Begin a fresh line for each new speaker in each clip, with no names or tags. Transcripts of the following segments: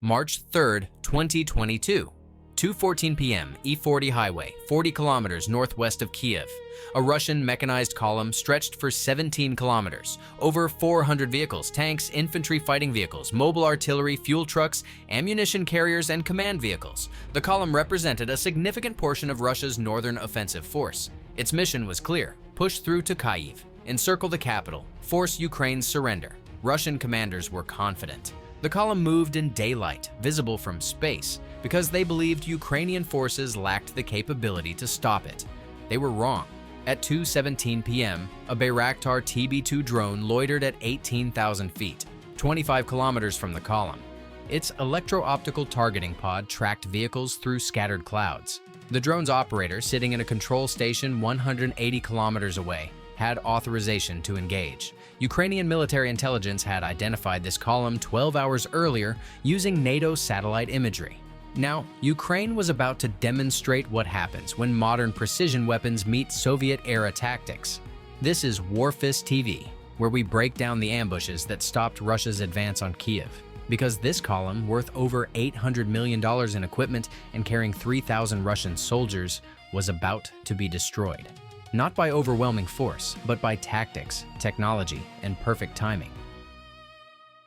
March 3, 2022, 2:14 p.m. E40 Highway, 40 kilometers northwest of Kyiv. A Russian mechanized column stretched for 17 kilometers. Over 400 vehicles, tanks, infantry fighting vehicles, mobile artillery, fuel trucks, ammunition carriers, and command vehicles. The column represented a significant portion of Russia's northern offensive force. Its mission was clear: push through to Kyiv, encircle the capital, force Ukraine's surrender. Russian commanders were confident. The column moved in daylight, visible from space, because they believed Ukrainian forces lacked the capability to stop it. They were wrong. At 2:17 p.m., a Bayraktar TB2 drone loitered at 18,000 feet, 25 kilometers from the column. Its electro-optical targeting pod tracked vehicles through scattered clouds. The drone's operator, sitting in a control station 180 kilometers away, had authorization to engage. Ukrainian military intelligence had identified this column 12 hours earlier using NATO satellite imagery. Now, Ukraine was about to demonstrate what happens when modern precision weapons meet Soviet-era tactics. This is Warfist TV, where we break down the ambushes that stopped Russia's advance on Kyiv. Because this column, worth over $800 million in equipment and carrying 3,000 Russian soldiers, was about to be destroyed. Not by overwhelming force, but by tactics, technology, and perfect timing.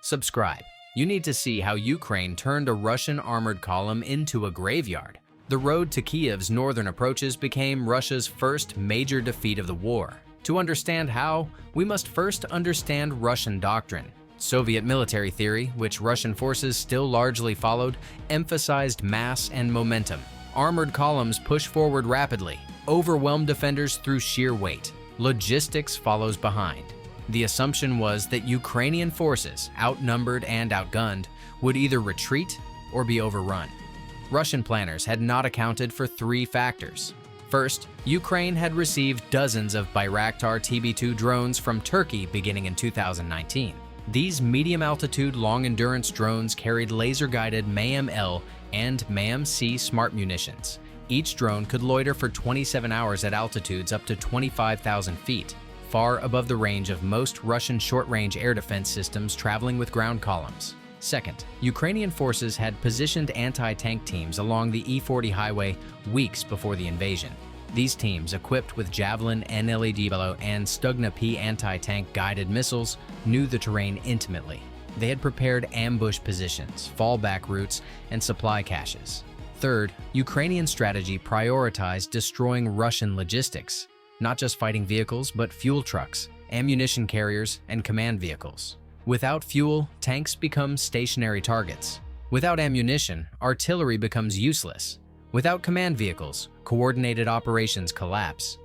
Subscribe. You need to see how Ukraine turned a Russian armored column into a graveyard. The road to Kyiv's northern approaches became Russia's first major defeat of the war. To understand how, we must first understand Russian doctrine. Soviet military theory, which Russian forces still largely followed, emphasized mass and momentum. Armored columns push forward rapidly, overwhelm defenders through sheer weight. Logistics follows behind. The assumption was that Ukrainian forces, outnumbered and outgunned, would either retreat or be overrun. Russian planners had not accounted for three factors. First, Ukraine had received dozens of Bayraktar TB2 drones from Turkey beginning in 2019. These medium-altitude, long-endurance drones carried laser-guided MAM-L and MAM-C smart munitions. Each drone could loiter for 27 hours at altitudes up to 25,000 feet, far above the range of most Russian short-range air defense systems traveling with ground columns. Second, Ukrainian forces had positioned anti-tank teams along the E40 Highway weeks before the invasion. These teams, equipped with Javelin, NLED and Stugna P anti-tank guided missiles, knew the terrain intimately. They had prepared ambush positions, fallback routes, and supply caches. Third, Ukrainian strategy prioritized destroying Russian logistics, not just fighting vehicles, but fuel trucks, ammunition carriers, and command vehicles. Without fuel, tanks become stationary targets. Without ammunition, artillery becomes useless. Without command vehicles, coordinated operations collapse.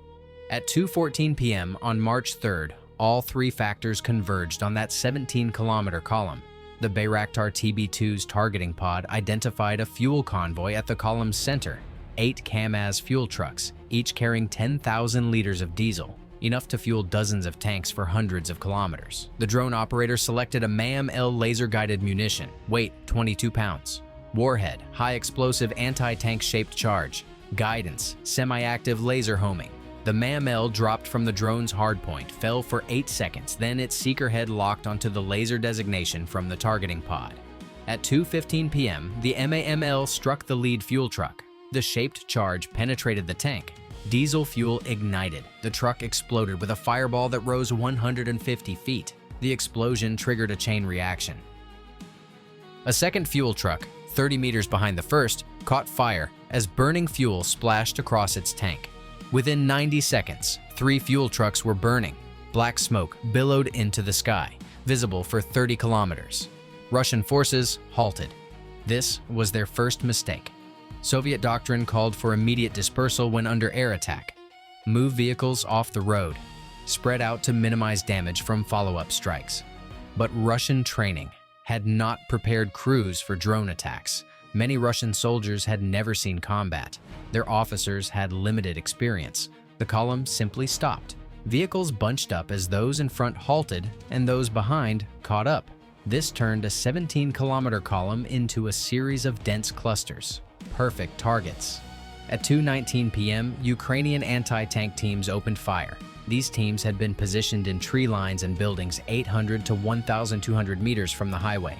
At 2:14 p.m. on March 3rd, all three factors converged on that 17-kilometer column. The Bayraktar TB2's targeting pod identified a fuel convoy at the column's center, 8 KAMAZ fuel trucks, each carrying 10,000 liters of diesel, enough to fuel dozens of tanks for hundreds of kilometers. The drone operator selected a MAM-L laser-guided munition, weight 22 pounds. Warhead, high-explosive anti-tank shaped charge. Guidance, semi-active laser homing. The MAM-L dropped from the drone's hardpoint, fell for 8 seconds, then its seeker head locked onto the laser designation from the targeting pod. At 2:15 p.m., the MAM-L struck the lead fuel truck. The shaped charge penetrated the tank. Diesel fuel ignited. The truck exploded with a fireball that rose 150 feet. The explosion triggered a chain reaction. A second fuel truck, 30 meters behind the first, caught fire as burning fuel splashed across its tank. Within 90 seconds, 3 fuel trucks were burning. Black smoke billowed into the sky, visible for 30 kilometers. Russian forces halted. This was their first mistake. Soviet doctrine called for immediate dispersal when under air attack. Move vehicles off the road. Spread out to minimize damage from follow-up strikes. But Russian training had not prepared crews for drone attacks. Many Russian soldiers had never seen combat. Their officers had limited experience. The column simply stopped. Vehicles bunched up as those in front halted and those behind caught up. This turned a 17-kilometer column into a series of dense clusters. Perfect targets. At 2:19 p.m., Ukrainian anti-tank teams opened fire. These teams had been positioned in tree lines and buildings 800 to 1,200 meters from the highway.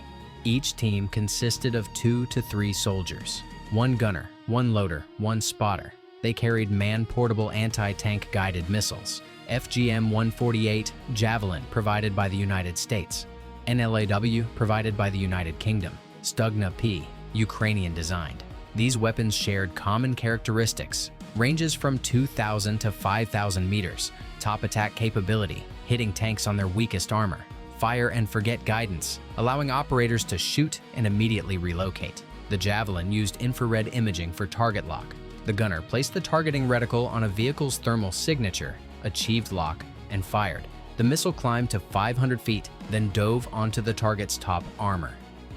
Each team consisted of 2 to 3 soldiers, 1 gunner, 1 loader, 1 spotter. They carried man-portable anti-tank guided missiles, FGM-148 Javelin provided by the United States, NLAW provided by the United Kingdom, Stugna P, Ukrainian designed. These weapons shared common characteristics, ranges from 2,000 to 5,000 meters, top attack capability, hitting tanks on their weakest armor, fire and forget guidance, allowing operators to shoot and immediately relocate. The Javelin used infrared imaging for target lock. The gunner placed the targeting reticle on a vehicle's thermal signature, achieved lock, and fired. The missile climbed to 500 feet, then dove onto the target's top armor.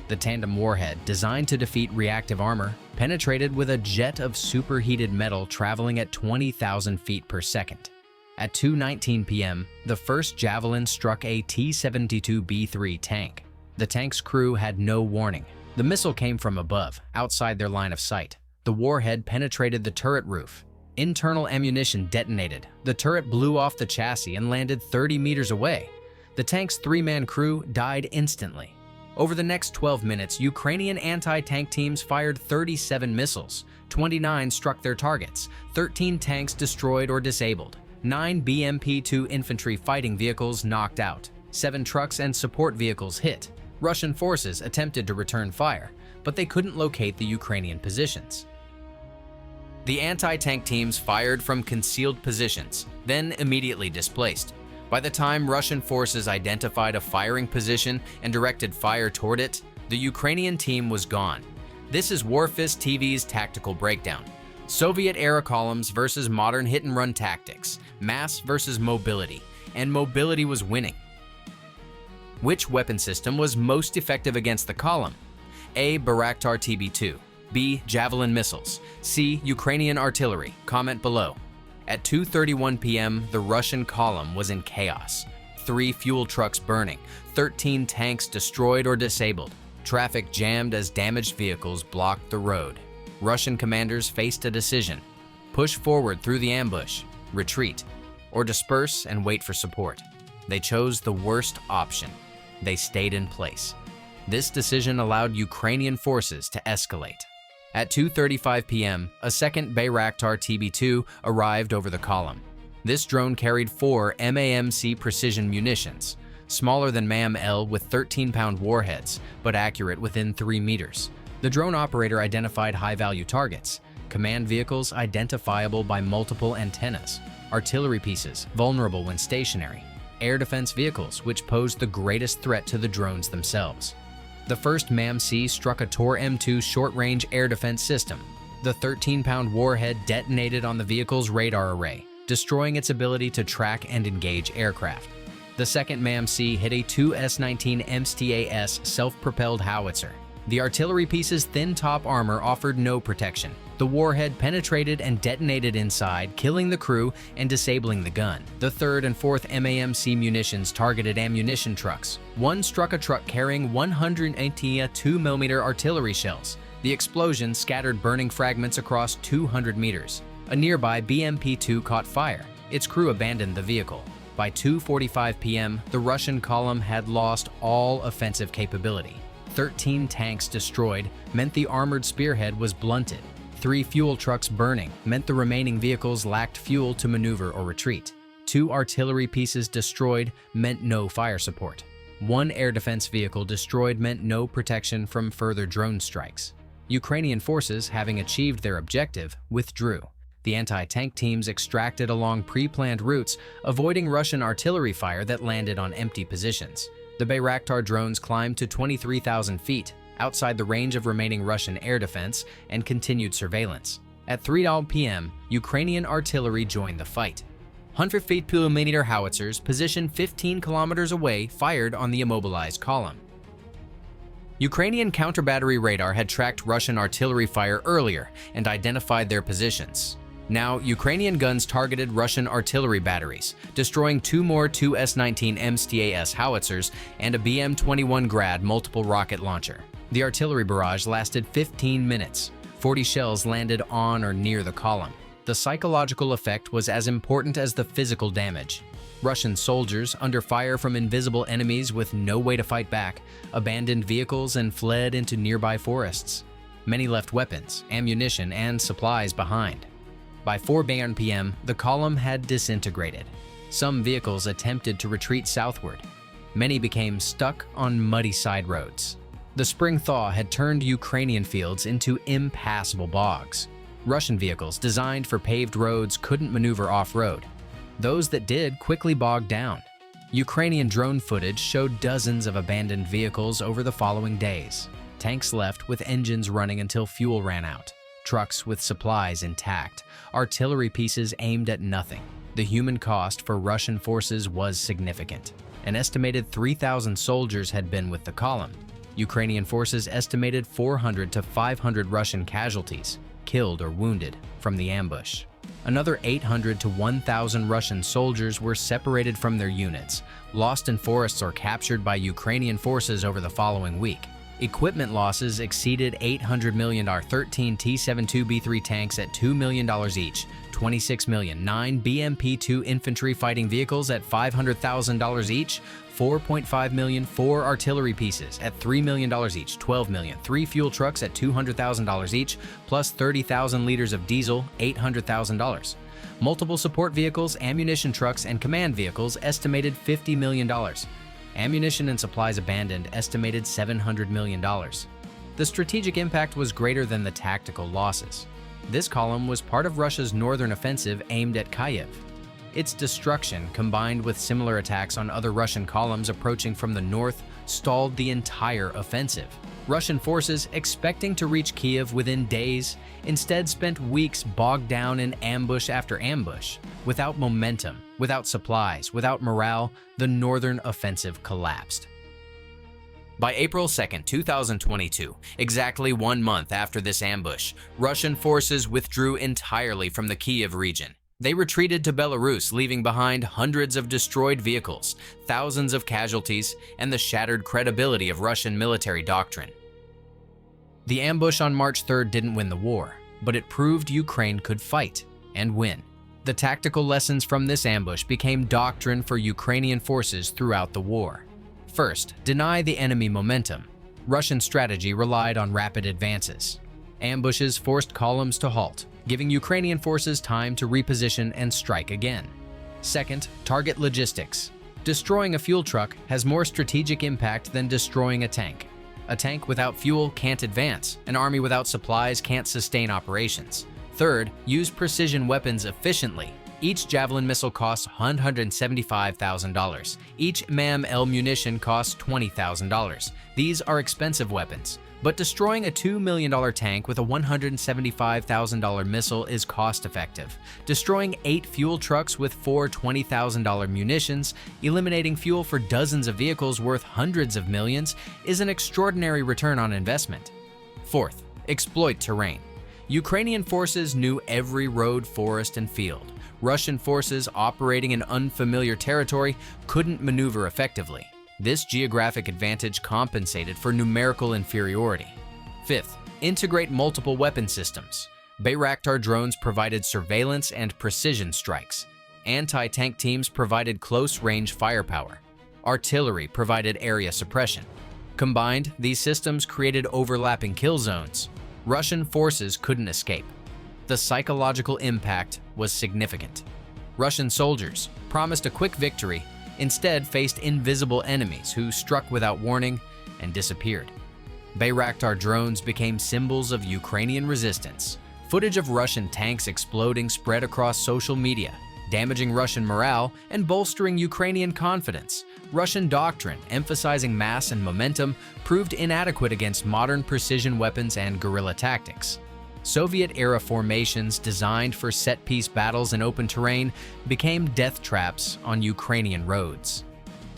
The tandem warhead, designed to defeat reactive armor, penetrated with a jet of superheated metal traveling at 20,000 feet per second. At 2:19 p.m., the first Javelin struck a T-72B3 tank. The tank's crew had no warning. The missile came from above, outside their line of sight. The warhead penetrated the turret roof. Internal ammunition detonated. The turret blew off the chassis and landed 30 meters away. The tank's 3-man crew died instantly. Over the next 12 minutes, Ukrainian anti-tank teams fired 37 missiles. 29 struck their targets. 13 tanks destroyed or disabled. 9 BMP-2 infantry fighting vehicles knocked out. 7 trucks and support vehicles hit. Russian forces attempted to return fire, but they couldn't locate the Ukrainian positions. The anti-tank teams fired from concealed positions, then immediately displaced. By the time Russian forces identified a firing position and directed fire toward it, the Ukrainian team was gone. This is Warfist TV's tactical breakdown. Soviet-era columns versus modern hit-and-run tactics, mass versus mobility, and mobility was winning. Which weapon system was most effective against the column? A. Bayraktar TB2. B. Javelin missiles. C. Ukrainian artillery. Comment below. At 2:31 p.m., the Russian column was in chaos. 3 fuel trucks burning, 13 tanks destroyed or disabled. Traffic jammed as damaged vehicles blocked the road. Russian commanders faced a decision: push forward through the ambush, retreat, or disperse and wait for support. They chose the worst option. They stayed in place. This decision allowed Ukrainian forces to escalate. At 2:35 p.m., a second Bayraktar TB2 arrived over the column. This drone carried 4 MAMC precision munitions, smaller than MAM-L with 13-pound warheads, but accurate within 3 meters. The drone operator identified high-value targets, command vehicles identifiable by multiple antennas, artillery pieces vulnerable when stationary, air defense vehicles which posed the greatest threat to the drones themselves. The first MAM-C struck a Tor M2 short-range air defense system. The 13-pound warhead detonated on the vehicle's radar array, destroying its ability to track and engage aircraft. The second MAM-C hit a 2 S-19 MSTAS self-propelled howitzer. The artillery piece's thin top armor offered no protection. The warhead penetrated and detonated inside, killing the crew and disabling the gun. The third and fourth MAMC munitions targeted ammunition trucks. One struck a truck carrying 180 2mm artillery shells. The explosion scattered burning fragments across 200 meters. A nearby BMP-2 caught fire. Its crew abandoned the vehicle. By 2:45 p.m., the Russian column had lost all offensive capability. 13 tanks destroyed meant the armored spearhead was blunted. 3 fuel trucks burning meant the remaining vehicles lacked fuel to maneuver or retreat. 2 artillery pieces destroyed meant no fire support. 1 air defense vehicle destroyed meant no protection from further drone strikes. Ukrainian forces, having achieved their objective, withdrew. The anti-tank teams extracted along pre-planned routes, avoiding Russian artillery fire that landed on empty positions. The Bayraktar drones climbed to 23,000 feet, outside the range of remaining Russian air defense, and continued surveillance. At 3:00 p.m., Ukrainian artillery joined the fight. 150mm howitzers positioned 15 kilometers away fired on the immobilized column. Ukrainian counter-battery radar had tracked Russian artillery fire earlier and identified their positions. Now, Ukrainian guns targeted Russian artillery batteries, destroying 2 more 2 S-19 MSTAS howitzers and a BM-21 Grad multiple rocket launcher. The artillery barrage lasted 15 minutes. 40 shells landed on or near the column. The psychological effect was as important as the physical damage. Russian soldiers, under fire from invisible enemies with no way to fight back, abandoned vehicles and fled into nearby forests. Many left weapons, ammunition, and supplies behind. By 4 p.m., the column had disintegrated. Some vehicles attempted to retreat southward. Many became stuck on muddy side roads. The spring thaw had turned Ukrainian fields into impassable bogs. Russian vehicles designed for paved roads couldn't maneuver off-road. Those that did quickly bogged down. Ukrainian drone footage showed dozens of abandoned vehicles over the following days. Tanks left with engines running until fuel ran out. Trucks with supplies intact. Artillery pieces aimed at nothing. The human cost for Russian forces was significant. An estimated 3,000 soldiers had been with the column. Ukrainian forces estimated 400 to 500 Russian casualties, killed or wounded, from the ambush. Another 800 to 1,000 Russian soldiers were separated from their units, lost in forests or captured by Ukrainian forces over the following week. Equipment losses exceeded $800 million. 13 T-72B3 tanks at $2 million each, $26 million, 9 BMP-2 infantry fighting vehicles at $500,000 each, $4.5 million, 4 artillery pieces at $3 million each, $12 million, 3 fuel trucks at $200,000 each, plus 30,000 liters of diesel, $800,000. Multiple support vehicles, ammunition trucks, and command vehicles estimated $50 million. Ammunition and supplies abandoned estimated $700 million. The strategic impact was greater than the tactical losses. This column was part of Russia's northern offensive aimed at Kyiv. Its destruction, combined with similar attacks on other Russian columns approaching from the north, stalled the entire offensive. Russian forces, expecting to reach Kyiv within days, instead spent weeks bogged down in ambush after ambush. Without momentum, without supplies, without morale, the northern offensive collapsed. By April 2, 2022, exactly 1 month after this ambush, Russian forces withdrew entirely from the Kyiv region. They retreated to Belarus, leaving behind hundreds of destroyed vehicles, thousands of casualties, and the shattered credibility of Russian military doctrine. The ambush on March 3rd didn't win the war, but it proved Ukraine could fight and win. The tactical lessons from this ambush became doctrine for Ukrainian forces throughout the war. First, deny the enemy momentum. Russian strategy relied on rapid advances. Ambushes forced columns to halt, giving Ukrainian forces time to reposition and strike again. Second, target logistics. Destroying a fuel truck has more strategic impact than destroying a tank. A tank without fuel can't advance. An army without supplies can't sustain operations. Third, use precision weapons efficiently. Each Javelin missile costs $175,000. Each MAM-L munition costs $20,000. These are expensive weapons, but destroying a $2 million tank with a $175,000 missile is cost-effective. Destroying 8 fuel trucks with 4 $20,000 munitions, eliminating fuel for dozens of vehicles worth hundreds of millions, is an extraordinary return on investment. Fourth, exploit terrain. Ukrainian forces knew every road, forest, and field. Russian forces operating in unfamiliar territory couldn't maneuver effectively. This geographic advantage compensated for numerical inferiority. Fifth, integrate multiple weapon systems. Bayraktar drones provided surveillance and precision strikes. Anti-tank teams provided close-range firepower. Artillery provided area suppression. Combined, these systems created overlapping kill zones. Russian forces couldn't escape. The psychological impact was significant. Russian soldiers, promised a quick victory, instead faced invisible enemies who struck without warning and disappeared. Bayraktar drones became symbols of Ukrainian resistance. Footage of Russian tanks exploding spread across social media, damaging Russian morale and bolstering Ukrainian confidence. Russian doctrine, emphasizing mass and momentum, proved inadequate against modern precision weapons and guerrilla tactics. Soviet-era formations designed for set-piece battles in open terrain became death traps on Ukrainian roads.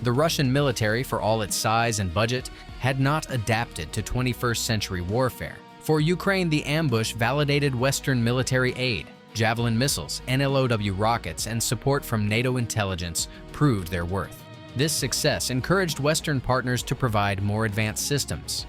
The Russian military, for all its size and budget, had not adapted to 21st century warfare. For Ukraine, the ambush validated Western military aid. Javelin missiles, NLOW rockets, and support from NATO intelligence proved their worth. This success encouraged Western partners to provide more advanced systems.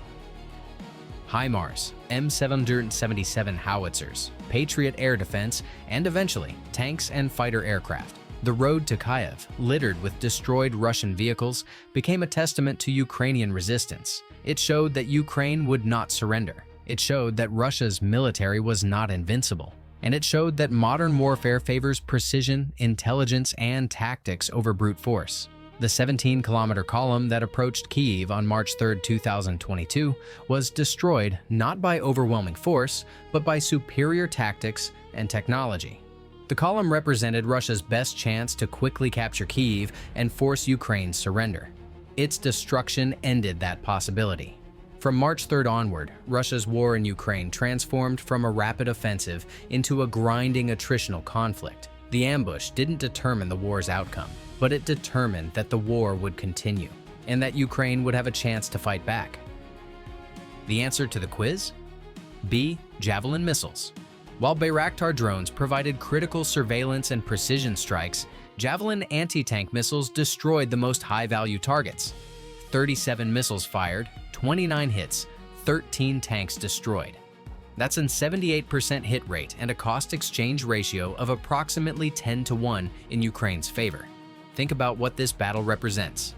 HIMARS, M777 howitzers, Patriot air defense, and eventually tanks and fighter aircraft. The road to Kyiv, littered with destroyed Russian vehicles, became a testament to Ukrainian resistance. It showed that Ukraine would not surrender. It showed that Russia's military was not invincible. And it showed that modern warfare favors precision, intelligence, and tactics over brute force. The 17-kilometer column that approached Kyiv on March 3, 2022 was destroyed not by overwhelming force, but by superior tactics and technology. The column represented Russia's best chance to quickly capture Kyiv and force Ukraine's surrender. Its destruction ended that possibility. From March 3rd onward, Russia's war in Ukraine transformed from a rapid offensive into a grinding attritional conflict. The ambush didn't determine the war's outcome, but it determined that the war would continue and that Ukraine would have a chance to fight back. The answer to the quiz? B. Javelin missiles. While Bayraktar drones provided critical surveillance and precision strikes, Javelin anti-tank missiles destroyed the most high-value targets. 37 missiles fired, 29 hits, 13 tanks destroyed. That's a 78% hit rate and a cost-exchange ratio of approximately 10-to-1 in Ukraine's favor. Think about what this battle represents.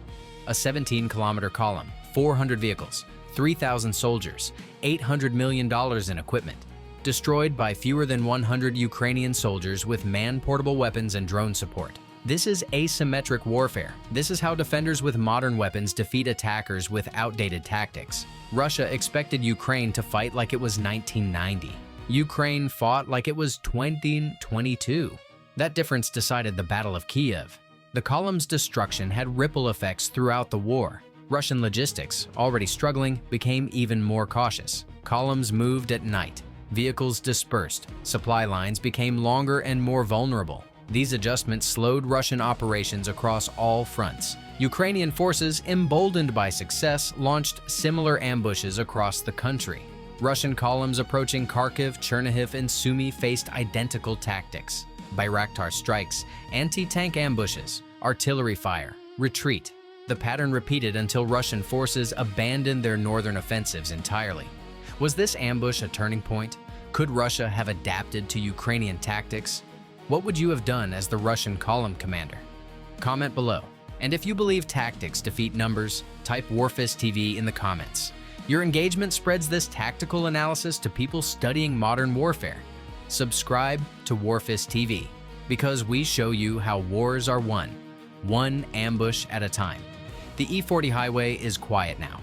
A 17-kilometer column, 400 vehicles, 3,000 soldiers, $800 million in equipment, destroyed by fewer than 100 Ukrainian soldiers with man-portable weapons and drone support. This is asymmetric warfare. This is how defenders with modern weapons defeat attackers with outdated tactics. Russia expected Ukraine to fight like it was 1990. Ukraine fought like it was 2022. That difference decided the Battle of Kyiv. The column's destruction had ripple effects throughout the war. Russian logistics, already struggling, became even more cautious. Columns moved at night. Vehicles dispersed. Supply lines became longer and more vulnerable. These adjustments slowed Russian operations across all fronts. Ukrainian forces, emboldened by success, launched similar ambushes across the country. Russian columns approaching Kharkiv, Chernihiv, and Sumy faced identical tactics. Bayraktar strikes, anti-tank ambushes, artillery fire, retreat. The pattern repeated until Russian forces abandoned their northern offensives entirely. Was this ambush a turning point? Could Russia have adapted to Ukrainian tactics? What would you have done as the Russian column commander? Comment below. And if you believe tactics defeat numbers, type Warfist TV in the comments. Your engagement spreads this tactical analysis to people studying modern warfare. Subscribe to Warfist TV, because we show you how wars are won, one ambush at a time. The E40 Highway is quiet now,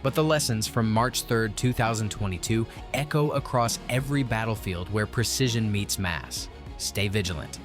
but the lessons from March 3rd, 2022 echo across every battlefield where precision meets mass. Stay vigilant.